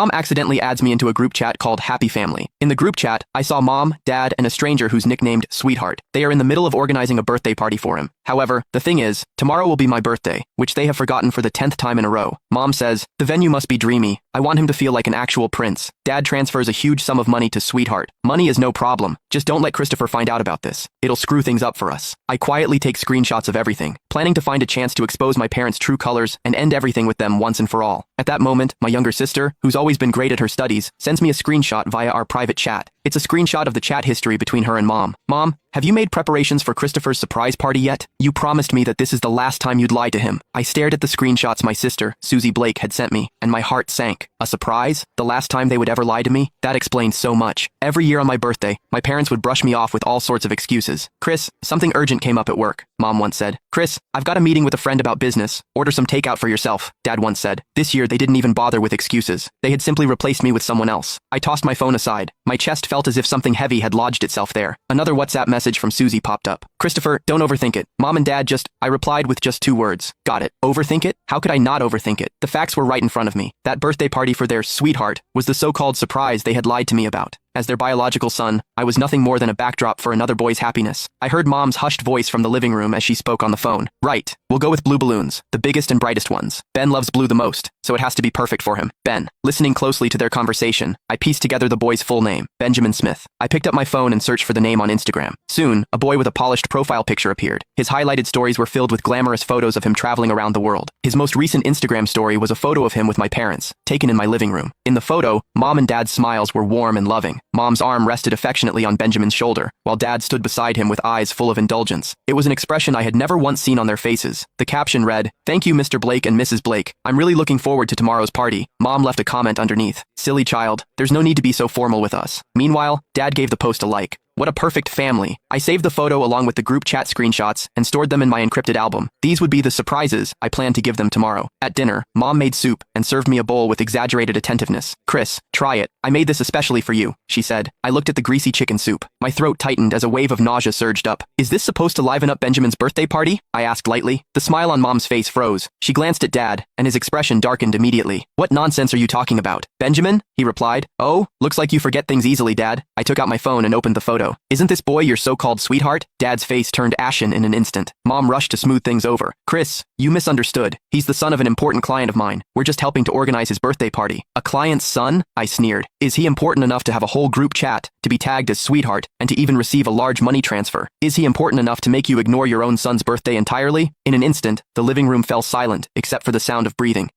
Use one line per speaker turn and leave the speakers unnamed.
Mom accidentally adds me into a group chat called Happy Family. In the group chat, I saw Mom, Dad, and a stranger who's nicknamed Sweetheart. They are in the middle of organizing a birthday party for him. However, the thing is, tomorrow will be my birthday, which they have forgotten for the 10th time in a row. Mom says, the venue must be dreamy. I want him to feel like an actual prince. Dad transfers a huge sum of money to Sweetheart. Money is no problem. Just don't let Christopher find out about this. It'll screw things up for us. I quietly take screenshots of everything, planning to find a chance to expose my parents' true colors and end everything with them once and for all. At that moment, my younger sister, who's always been great at her studies, sends me a screenshot via our private chat. It's a screenshot of the chat history between her and Mom. Mom, have you made preparations for Christopher's surprise party yet? You promised me that this is the last time you'd lie to him. I stared at the screenshots my sister, Susie Blake, had sent me, and my heart sank. A surprise? The last time they would ever lie to me? That explains so much. Every year on my birthday, my parents would brush me off with all sorts of excuses. Chris, something urgent came up at work, Mom once said. Chris, I've got a meeting with a friend about business. Order some takeout for yourself, Dad once said. This year, they didn't even bother with excuses. They had simply replaced me with someone else. I tossed my phone aside. My chest felt as if something heavy had lodged itself there. Another WhatsApp message from Susie popped up. Christopher, don't overthink it. Mom and Dad I replied with just 2 words. Got it. Overthink it? How could I not overthink it? The facts were right in front of me. That birthday party for their sweetheart was the so-called surprise they had lied to me about. As their biological son, I was nothing more than a backdrop for another boy's happiness. I heard Mom's hushed voice from the living room as she spoke on the phone. Right. We'll go with blue balloons, the biggest and brightest ones. Ben loves blue the most, so it has to be perfect for him. Ben. Listening closely to their conversation, I pieced together the boy's full name, Benjamin Smith. I picked up my phone and searched for the name on Instagram. Soon, a boy with a polished profile picture appeared. His highlighted stories were filled with glamorous photos of him traveling around the world. His most recent Instagram story was a photo of him with my parents, taken in my living room. In the photo, Mom and Dad's smiles were warm and loving. Mom's arm rested affectionately on Benjamin's shoulder, while Dad stood beside him with eyes full of indulgence. It was an expression I had never once seen on their faces. The caption read, "Thank you, Mr. Blake and Mrs. Blake. I'm really looking forward to tomorrow's party." Mom left a comment underneath. Silly child, there's no need to be so formal with us. Meanwhile, Dad gave the post a like. What a perfect family. I saved the photo along with the group chat screenshots and stored them in my encrypted album. These would be the surprises I planned to give them tomorrow. At dinner, Mom made soup and served me a bowl with exaggerated attentiveness. Chris, try it. I made this especially for you, she said. I looked at the greasy chicken soup. My throat tightened as a wave of nausea surged up. Is this supposed to liven up Benjamin's birthday party? I asked lightly. The smile on Mom's face froze. She glanced at Dad, and his expression darkened immediately. What nonsense are you talking about? Benjamin? He replied. Oh, looks like you forget things easily, Dad. I took out my phone and opened the photo. Isn't this boy your so-called sweetheart? Dad's face turned ashen in an instant. Mom rushed to smooth things over. Chris, you misunderstood. He's the son of an important client of mine. We're just helping to organize his birthday party. A client's son? I sneered. Is he important enough to have a whole group chat, to be tagged as sweetheart, and to even receive a large money transfer? Is he important enough to make you ignore your own son's birthday entirely? In an instant, the living room fell silent, except for the sound of breathing.